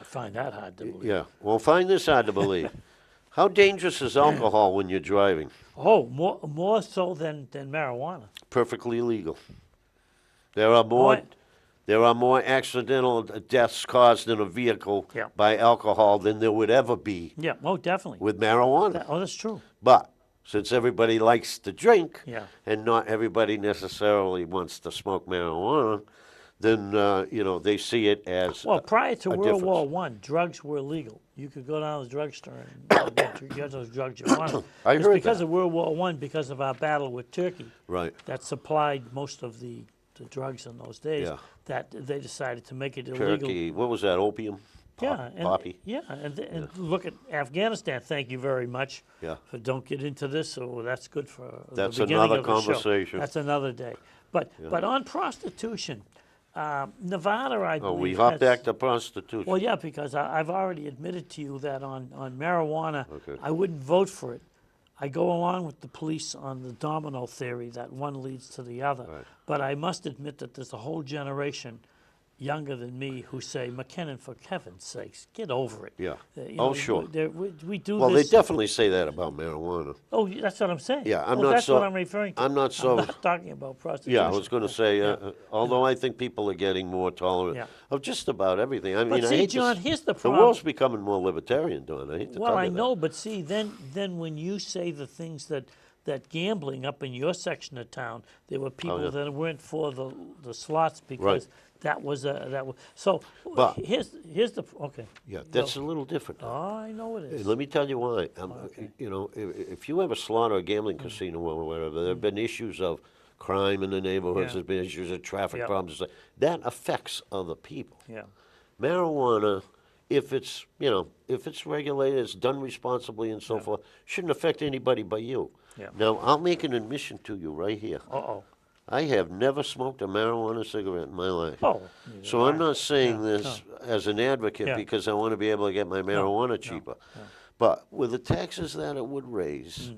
I find that hard to believe. Yeah, well, find this hard to believe. How dangerous is alcohol when you're driving? Oh, more so than marijuana. Perfectly legal. There are more. Point. There are more accidental deaths caused in a vehicle Yeah. by alcohol than there would ever be Yeah, oh, definitely. with marijuana. That's true. But since everybody likes to drink, Yeah. and not everybody necessarily wants to smoke marijuana, then they see it as Well, prior to a World difference. War I, drugs were illegal. You could go down to the drugstore and get those drugs you wanted. I It's heard because that. of World War I, because of our battle with Turkey, Right. that supplied most of the drugs in those days, Yeah. that they decided to make it illegal. Turkey. What was that? Opium. poppy. And look at Afghanistan. Thank you very much. Yeah. For don't get into this. So that's good for That's the beginning another of the show. conversation. That's another day. But on prostitution, Nevada, I believe. We hop has- back to prostitution. Well, yeah, because I've already admitted to you that on marijuana, Okay. I wouldn't vote for it. I go along with the police on the domino theory that one leads to the other. Right. But I must admit that there's a whole generation younger than me who say, McKinnon, for heaven's sakes, get over it. Yeah. You Oh, know, sure. we do Well, they this. definitely say that about marijuana. Oh, that's what I'm saying. Yeah, I'm Oh, not that's so- what I'm referring to. I'm not so- I'm not talking about prostitution. Yeah, I was going to say, although I think people are getting more tolerant Yeah. of just about everything. I mean, But I see, hate to John, s- here's the The problem. world's becoming more libertarian, Don. I hate to Well, tell I you that. know, but see, then when you say the things that gambling up in your section of town, there were people yeah. that weren't for the slots because that was so. But- here's the okay. Yeah, that's a little different. Oh, I know it Hey, is. let me tell you why. Okay. You know, if you have a slot or a gambling casino or whatever, there have been issues of crime in the neighborhoods. Yeah. There's been issues of traffic Yep. problems. That affects other people. Yeah. Marijuana, if it's regulated, it's done responsibly and so forth, shouldn't affect anybody but you. Yeah. Now, I'll make an admission to you right here. Uh-oh. I have never smoked a marijuana cigarette in my life. Oh. So I'm not saying Yeah, this as an advocate Yeah. because I want to be able to get my marijuana cheaper. But with the taxes that it would raise,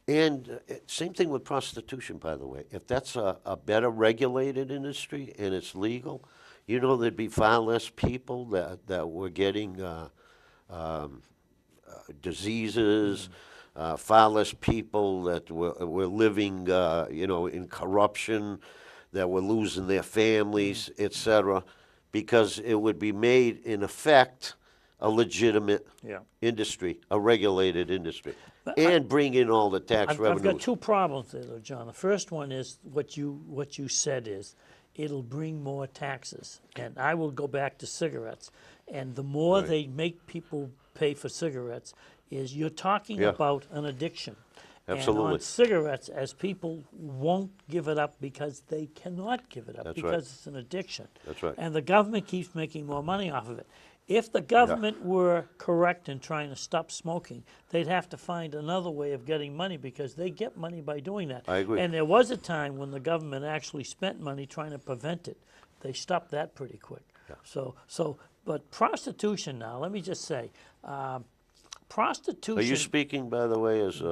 and same thing with prostitution, by the way. If that's a better regulated industry and it's legal, you know there'd be far less people that were getting diseases, far less people that were living, in corruption, that were losing their families, etc., because it would be made, in effect, a legitimate Yeah. industry, a regulated industry, and bring in all the tax I've revenues. got two problems there, though, John. The first one is what you said is it'll bring more taxes, and I will go back to cigarettes. And the more Right. they make people pay for cigarettes, is you're talking Yeah. about an addiction. And Absolutely. on cigarettes, as people won't give it up because they cannot give it up That's because right. it's an addiction. That's right. And the government keeps making more money off of it. If the government were correct in trying to stop smoking, they'd have to find another way of getting money because they get money by doing that. I agree. And there was a time when the government actually spent money trying to prevent it. They stopped that pretty quick. But prostitution now, let me just say, prostitution Are you speaking, by the way, as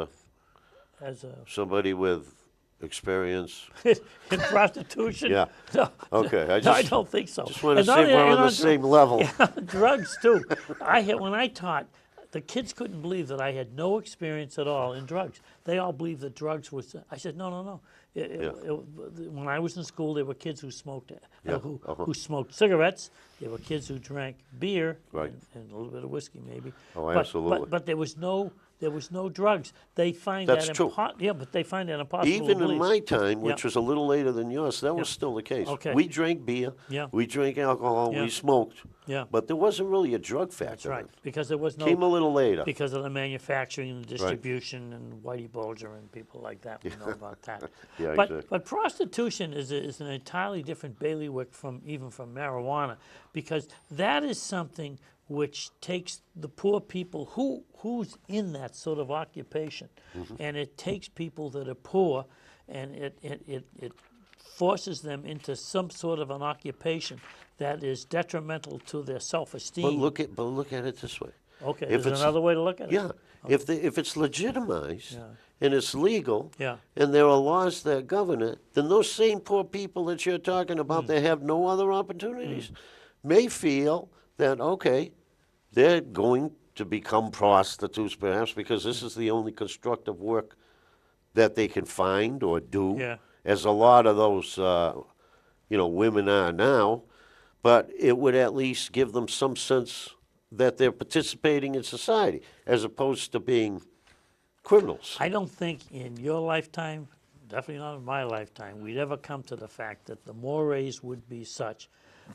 as a somebody with experience? in prostitution? Yeah. No, Okay, no, I don't think so. Just want to And see not- if we're and on the on same level. drugs too. When I taught, the kids couldn't believe that I had no experience at all in drugs. They all believed that drugs was. I said, no. When I was in school, there were kids who smoked, Yeah, who smoked cigarettes. There were kids who drank beer Right. and a little bit of whiskey, maybe. Oh, But- absolutely. But there was no drugs. They find That's that true. Yeah, but they find that impossible. to Even in believe. my time, which Yeah. was a little later than yours, that was still the case. Okay. We drank beer, Yeah. we drank alcohol, Yeah. we smoked, Yeah. but there wasn't really a drug factor. That's right, in it. because there was no. Came a little later. Because of the manufacturing and distribution and Whitey Bulger and people like that, we know about that. Yeah, but, exactly. but prostitution is an entirely different bailiwick from marijuana, because that is something which takes the poor people who's in that sort of occupation, Mm-hmm. and it takes people that are poor, and it forces them into some sort of an occupation that is detrimental to their self-esteem. But look at it this way. Okay, if there's it's- another way to look at it. Yeah, if it's legitimized Yeah. and it's legal, Yeah. and there are laws that govern it, then those same poor people that you're talking about that have no other opportunities may feel that, okay, they're going to become prostitutes perhaps because this is the only constructive work that they can find or do, Yeah. as a lot of those women are now, but it would at least give them some sense that they're participating in society as opposed to being criminals. I don't think in your lifetime, definitely not in my lifetime, we'd ever come to the fact that the mores would be such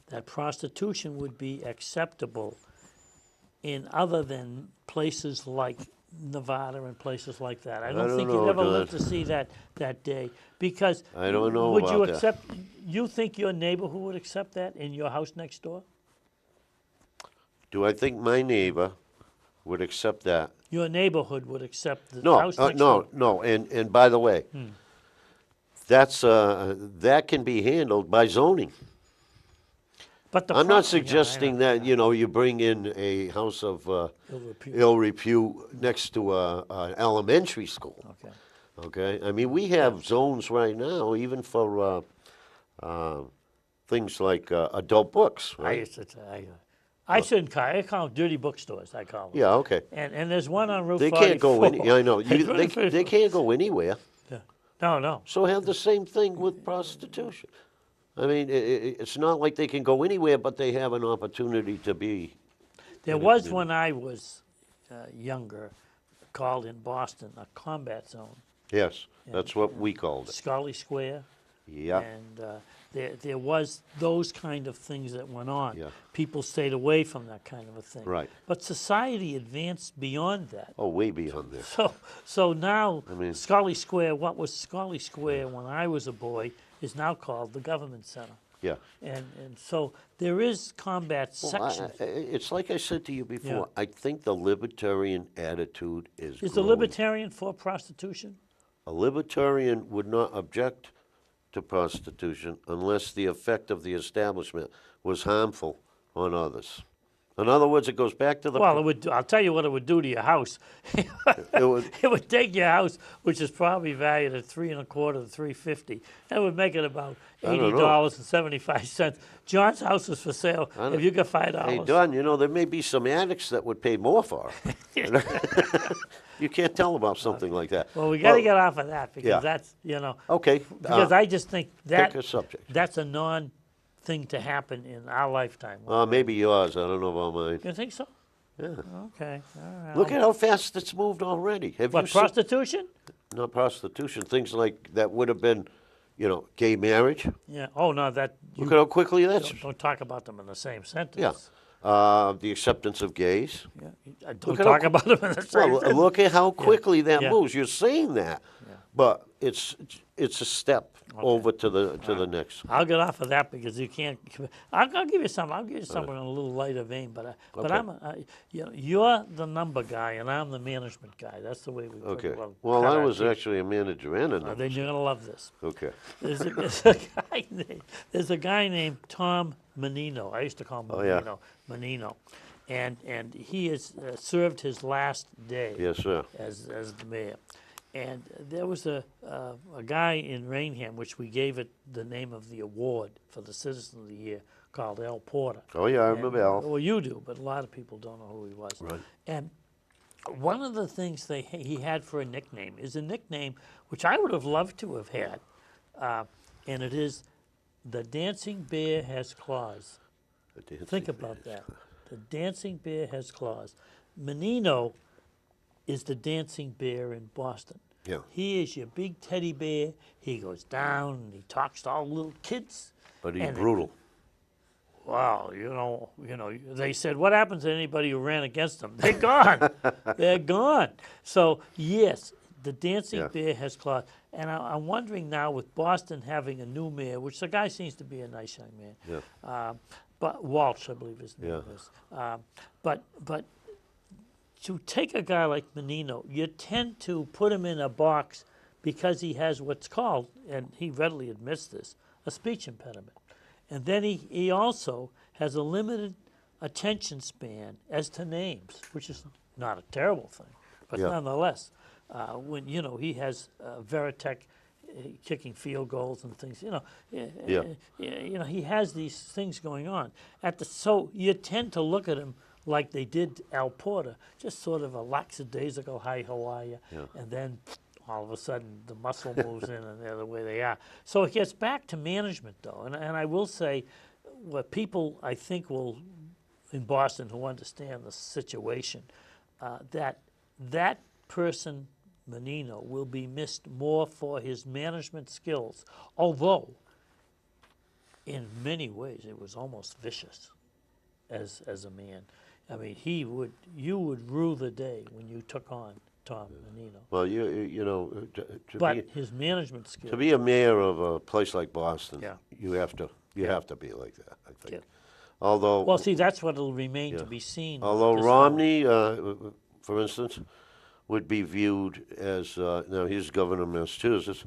that prostitution would be acceptable in other than places like Nevada and places like that. I don't don't think know, you'd ever Don. live to see that day, because I don't know would you about that. accept? You think your neighborhood would accept that in your house next door? Do I think my neighbor would accept that? Your neighborhood would accept the No, house next no, door? no, and by the way, that can be handled by zoning. But the I'm not yeah, I suggesting know, that, yeah. you bring in a house of Ill repute. ill repute next to an elementary school, Okay. okay? I mean, we have zones right now, even for things like adult books, I right? used to, I shouldn't call, I call them dirty bookstores, I call them. Yeah, okay. And there's one on Route They 44. can't go any, I know, It's really they can't go anywhere. Yeah. No, no. So have the same thing with prostitution. I mean, it's not like they can go anywhere, but they have an opportunity to be. There in a was, community. when I was younger, called in Boston a combat zone, Yes, that's what we called it. Scully Square. Yeah, And there was those kind of things that went on. Yeah. People stayed away from that kind of a thing. Right. But society advanced beyond that. oh, way beyond this. So now mean- Scully Square, what was Scully Square when I was a boy, is now called the Government Center. Yeah. And so there is combat Well, sections. it's like I said to you before, Yeah. I think the libertarian attitude is Is the growing. libertarian for prostitution? A libertarian would not object to prostitution unless the effect of the establishment was harmful on others. In other words, it goes back to the. Well, it would. I'll tell you what it would do to your house. It would- It would take your house, which is probably valued at $325 to $350, and it would make it about I don't know. $80.75. John's house is for sale. don't- Have you got $5? Hey, Don, there may be some addicts that would pay more for it. You can't tell about something like that. Well, we got to get off of that because yeah. that's Okay. because I just think that pick a subject. that's a non-thing to happen in our lifetime. Maybe yours. I don't know about mine. You think so? Yeah. Okay. All right. Look at how fast it's moved already. Have What, you seen? prostitution? Not prostitution. Things like that would have been, gay marriage. Yeah. Oh no, that you Look at how quickly that's. don't talk about them in the same sentence. Yeah. The acceptance of gays. Yeah. I don't Look at how talk about them in the same Well, sentence. look at how quickly that Yeah. moves. You're seeing that, but it's a step over to the next. I'll get off of that because you can't. I'll give you some. I'll give you something in a little lighter vein. But Okay. you're the number guy and I'm the management guy. That's the way we put Okay. it. Well, cut I our was teeth. actually a manager and a Then you're gonna love this. Okay. There's a guy named Tom Menino. I used to call him Oh, yeah. Menino, and he has served his last day Yes, sir. as the mayor. And there was a guy in Raynham, which we gave it the name of the award for the Citizen of the Year, called Al Porter. Oh, yeah, I remember Al. Well, you do, but a lot of people don't know who he was. Right. And one of the things he had for a nickname is a nickname which I would have loved to have had, and it is the Dancing Bear Has Claws. Think about that. The Dancing Bear Has Claws. Menino is the dancing bear in Boston. Yeah. He is your big teddy bear. He goes down and he talks to all the little kids. But he's And- brutal. Wow, they said, what happens to anybody who ran against them? They're gone. They're gone. So, yes, the Dancing Yeah. Bear has claws. And I'm wondering now with Boston having a new mayor, which the guy seems to be a nice young man. Yeah. But Walsh, I believe his name Yeah. is. But to take a guy like Menino, you tend to put him in a box because he has what's called, and he readily admits this, a speech impediment. And then he also has a limited attention span as to names, which is not a terrible thing, but Yeah. nonetheless, when he has Veritek kicking field goals and things, he has these things going on. So you tend to look at him like they did Al Porter, just sort of a lackadaisical, hi, how are you? Yeah. And then all of a sudden the muscle moves in and they're the way they are. So it gets back to management, though. And I will say what people, I think, will, in Boston, who understand the situation, that person, Menino, will be missed more for his management skills, although in many ways it was almost vicious as a man. I mean, you would rue the day when you took on Tom Menino. Well, to But be his management skills. to be a mayor of a place like Boston, Yeah. you have to be like that. I think. Although, Well, see, that's what'll remain Yeah. to be seen. although this fall. Romney, for instance, would be viewed as, now he's governor of Massachusetts,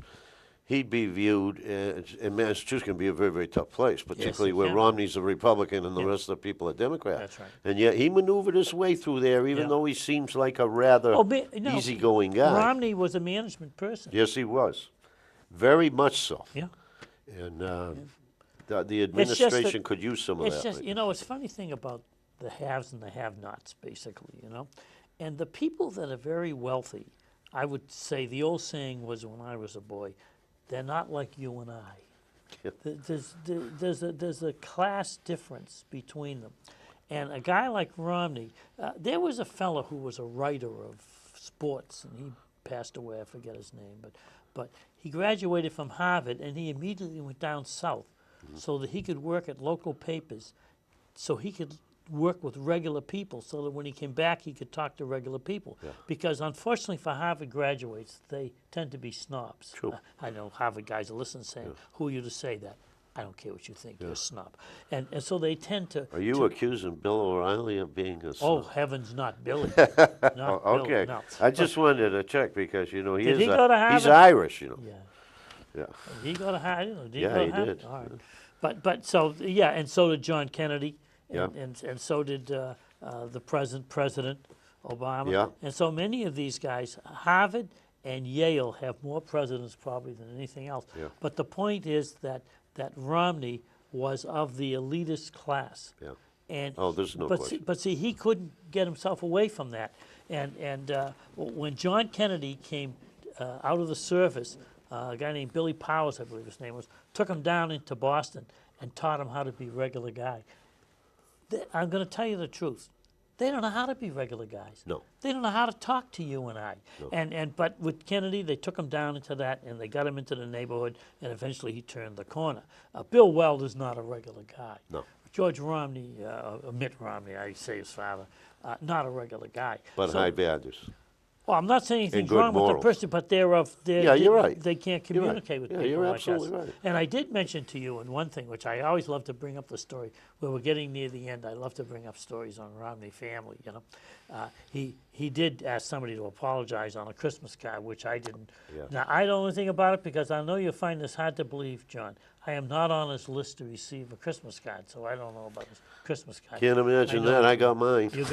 he'd be viewed as, and Massachusetts can be a very, very tough place, particularly it where can. Romney's a Republican and the Yeah. rest of the people are Democrat. That's right. And yet he maneuvered his way through there, even Yeah. though he seems like a rather Oh, no, easygoing guy. Romney was a management person. Yes, he was. Very much so. Yeah. And the It's just that- administration could use some of It's that. just, right you know, it's a funny thing about the haves and the have-nots, basically, you know? And the people that are very wealthy, I would say the old saying was when I was a boy, they're not like you and I. Yeah. There's a class difference between them. And a guy like Romney, there was a fellow who was a writer of sports, and he passed away, I forget his name, but he graduated from Harvard, and he immediately went down south so that he could work at local papers, so he could work with regular people, so that when he came back, he could talk to regular people. Yeah. Because unfortunately for Harvard graduates, they tend to be snobs. True. I know Harvard guys are listening saying, who are you to say that? I don't care what you think, you're a snob. And so they tend to... Are you accusing Bill O'Reilly of being a Oh, snob? heavens, not Billy. Not Oh, Billy, okay. no. I just wanted to check because, you know, Did he go to he's Harvard? Irish, you know. Yeah. Yeah. Did he go to Harvard? Did he Yeah, go to he Harvard? did. All right. But so, yeah, and so did John Kennedy. And, Yeah. and so did the President Obama. Yeah. And so many of these guys, Harvard and Yale have more presidents probably than anything else. Yeah. But the point is that Romney was of the elitist class. Yeah. And Oh, there's no but question. See, but see, he couldn't get himself away from that. And when John Kennedy came out of the service, a guy named Billy Powers, I believe his name was, took him down into Boston and taught him how to be a regular guy. I'm going to tell you the truth. They don't know how to be regular guys. No. They don't know how to talk to you and I. No. But with Kennedy, they took him down into that, and they got him into the neighborhood, and eventually he turned the corner. Bill Weld is not a regular guy. No. George Romney, Mitt Romney, I say his father, not a regular guy. But So- high values. well, I'm not saying anything's good wrong with the morals. person, but Yeah, you're right. They can't You're right. communicate with Yeah, people you're like absolutely us. right. And I did mention to you, and one thing which I always love to bring up the story, where we're getting near the end, I love to bring up stories on Romney family. You know, he did ask somebody to apologize on a Christmas card, which I didn't. Yeah. Now I don't know anything about it because I know you'll find this hard to believe, John. I am not on his list to receive a Christmas card, so I don't know about this Christmas card. Can't imagine know that. I got mine. You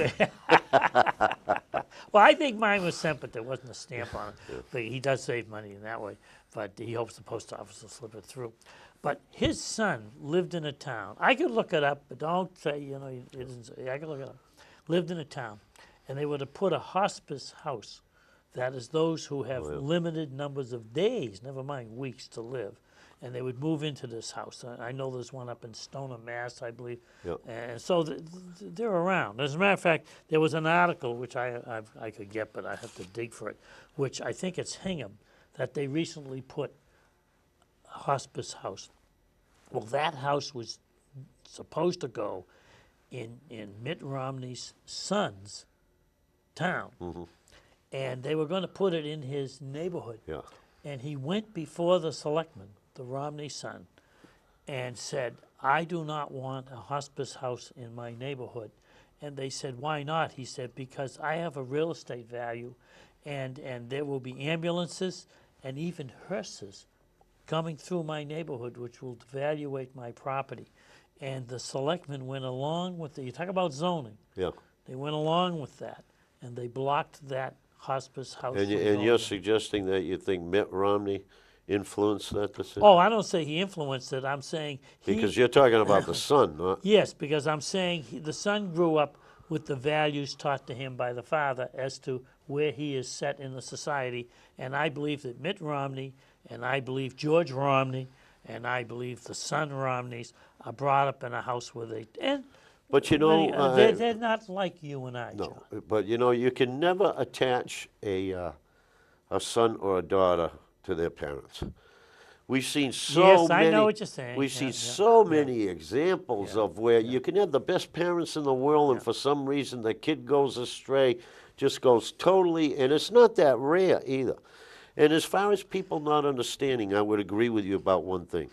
well, I think mine was sent, but there wasn't a stamp on it. But he does save money in that way. But he hopes the post office will slip it through. But his son lived in a town. I could look it up, but don't say, you know, it isn't. I could look it up. Lived in a town, and they would have put a hospice house. That is those who have limited numbers of days, never mind weeks, to live. And they would move into this house. I know there's one up in Stoneham, Mass, I believe. Yep. And so they're around. As a matter of fact, there was an article, which I could get, but I have to dig for it, which I think it's Hingham, that they recently put a hospice house. Well, that house was supposed to go in Mitt Romney's son's town. Mm-hmm. And they were going to put it in his neighborhood. Yeah. And he went before the selectman, the Romney son, and said, I do not want a hospice house in my neighborhood. And they said, why not? He said, because I have a real estate value, and there will be ambulances and even hearses coming through my neighborhood, which will devaluate my property. And the selectmen went along with it. You talk about zoning. Yeah. They went along with that, and they blocked that hospice house. And, from and you're going. suggesting that you think Mitt Romney influenced that decision? Oh, I don't say he influenced it. I'm saying he. Because you're talking about the son, not... Yes, because I'm saying the son grew up with the values taught to him by the father as to where he is set in the society. And I believe that Mitt Romney, and I believe George Romney, and I believe the son Romneys are brought up in a house where they. And But you know... they're not like you and I, no, John. but you know, you can never attach a son or a daughter to their parents. We've seen so Yes, many... I know what you're saying. We've Yeah, seen yeah, so yeah. many examples of where you can have the best parents in the world, and for some reason the kid goes astray, just goes totally, and it's not that rare either. And as far as people not understanding, I would agree with you about one thing.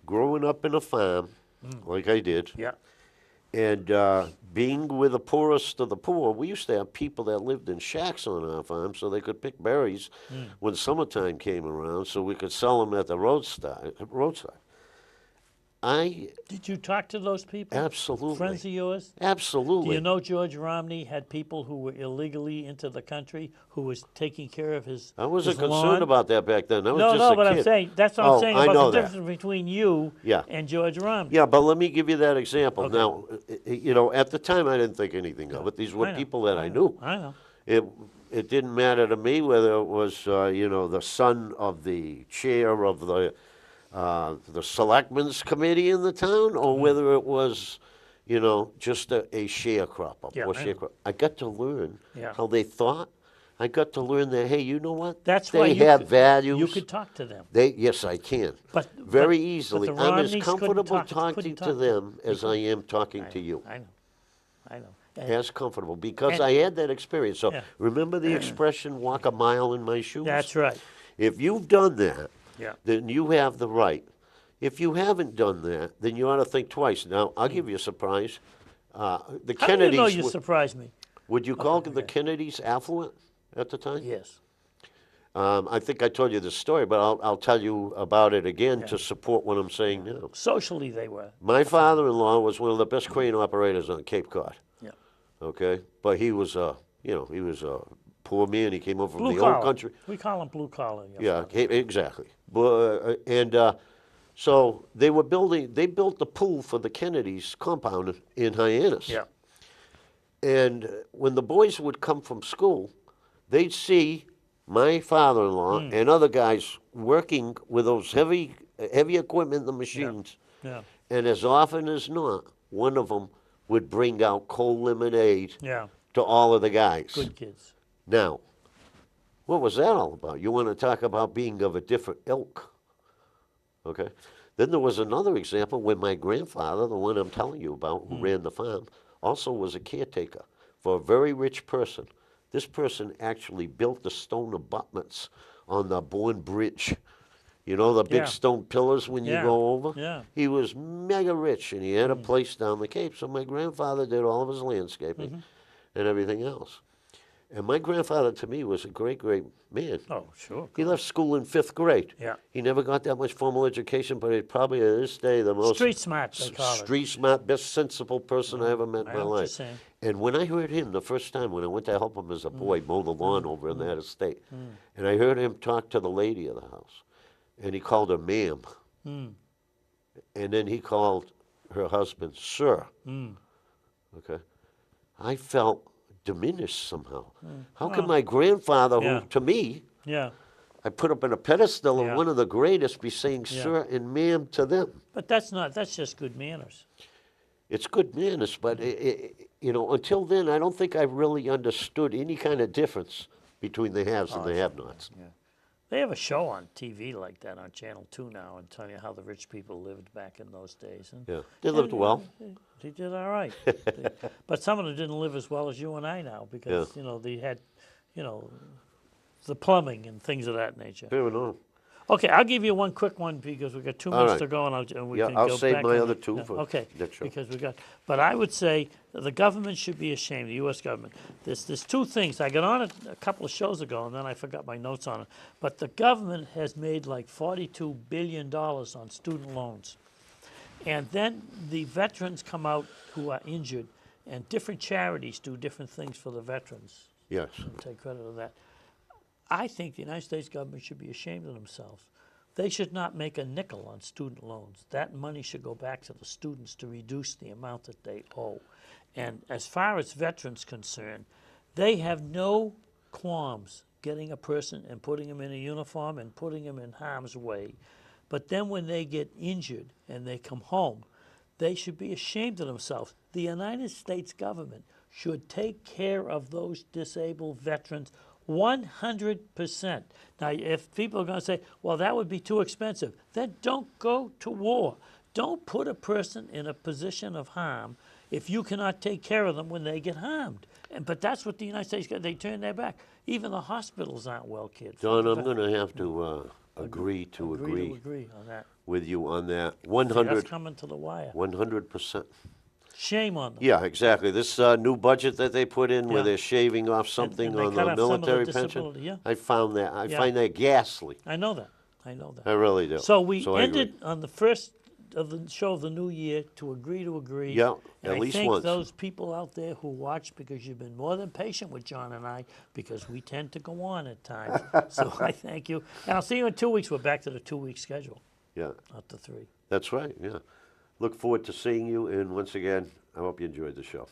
Growing up in a farm, like I did, Yeah. And being with the poorest of the poor, we used to have people that lived in shacks on our farm so they could pick berries when summertime came around so we could sell them at the roadside. Did you talk to those people? Absolutely. Friends of yours? Absolutely. Do you know George Romney had people who were illegally into the country who was taking care of his I wasn't his concerned lawn? about that back then. I was No, just no, a but kid. I'm saying that's what Oh, I'm saying I about know the that. difference between you Yeah. and George Romney. Yeah, but let me give you that example. Okay. Now, you know, at the time I didn't think anything of it. These were I know, people that I know, knew. I know. It didn't matter to me whether it was you know, the son of the chair of the selectmen's committee in the town, or whether it was, you know, just a sharecropper, Yeah, poor I know. sharecropper. I got to learn Yeah. how they thought. I got to learn that, hey, you know what? That's why they you have could, values. You could talk to them. Yes, I can. But Very but easily. the I'm as Romneys couldn't comfortable talk- talking couldn't to talk them You as I couldn't. am talking I to know, you. I know. And, As comfortable, because and- I had that experience. So Yeah. remember the expression, walk a mile in my shoes? that's right. If you've done that, Yeah. then you have the right. If you haven't done that, then you ought to think twice. Now, I'll give you a surprise. The How do you Kennedys, know you surprised me? would you call the okay. Kennedys affluent at the time? Yes. I think I told you the story, but I'll tell you about it again to support what I'm saying now. Socially, they were. My father-in-law was one of the best crane operators on Cape Cod. Yeah. Okay, but he was he was a poor man. He came over from Blue the collar. old country. We call them blue collar. Yeah, exactly. But so they were building. They built the pool for the Kennedys compound in Hyannis. Yeah. And when the boys would come from school, they'd see my father-in-law and other guys working with those heavy equipment, the machines. Yeah. And as often as not, one of them would bring out cold lemonade Yeah. to all of the guys. Good kids. Now, what was that all about? You want to talk about being of a different ilk. Okay? Then there was another example when my grandfather, the one I'm telling you about, who ran the farm, also was a caretaker for a very rich person. This person actually built the stone abutments on the Bourne Bridge. You know, the big Yeah. stone pillars when you Yeah. go over? Yeah. He was mega rich, and he had a place down the Cape. So my grandfather did all of his landscaping and everything else. And my grandfather, to me, was a great, great man. Oh, sure. He left school in 5th grade. Yeah. He never got that much formal education, but he's probably, to this day, the most Street smart, they call it. street smart, best sensible person I ever met in I my know what you're life. saying. And when I heard him the first time, when I went to help him as a boy mow the lawn over in that estate, and I heard him talk to the lady of the house, and he called her ma'am, and then he called her husband sir. Okay, I felt diminished somehow. How can my grandfather, Yeah. who to me Yeah. I put up in a pedestal of Yeah. one of the greatest, be saying sir and ma'am to them? But that's just good manners. It's good manners, but you know, until then, I don't think I really understood any kind of difference between the haves and the have-nots. They have a show on TV like that on Channel 2 now and tell you how the rich people lived back in those days. And, Yeah, they lived well. They did all right. But some of them didn't live as well as you and I now because, you know, they had, you know, the plumbing and things of that nature. Fair enough. Okay, I'll give you one quick one because we've got 2 All minutes right. to go, and we Yeah, can I'll go save back my on other the- two yeah, for okay, next show. because we got. But I would say that the government should be ashamed. The U.S. government. There's 2 things. I got on it a couple of shows ago, and then I forgot my notes on it. But the government has made like $42 billion on student loans, and then the veterans come out who are injured, and different charities do different things for the veterans. Yes. Take credit for that. I think the United States government should be ashamed of themselves. They should not make a nickel on student loans. That money should go back to the students to reduce the amount that they owe. And as far as veterans concerned, they have no qualms getting a person and putting them in a uniform and putting them in harm's way. But then when they get injured and they come home, they should be ashamed of themselves. The United States government should take care of those disabled veterans 100%. Now, if people are going to say, well, that would be too expensive, then don't go to war. Don't put a person in a position of harm if you cannot take care of them when they get harmed. But that's what the United States got. They turn their back. Even the hospitals aren't well cared for. Don, I'm going to have to agree Agree on that. with you on that. See, 100, that's coming to the wire. 100%. Shame on them. Yeah, exactly. This new budget that they put in, where Yeah. they're shaving off something they on cut the off some of the military pension, disability, yeah. I found that, I Yeah. find that ghastly. I know that. I know that. I really do. So we I agree. ended on the first of the show of the new year to agree. Yeah, And at I least thank once. those people out there who watch, because you've been more than patient with John and I, because we tend to go on at times. So I thank you. And I'll see you in 2 weeks. We're back to the 2-week schedule, Yeah, not the 3. that's right, yeah. Look forward to seeing you, and once again, I hope you enjoyed the show.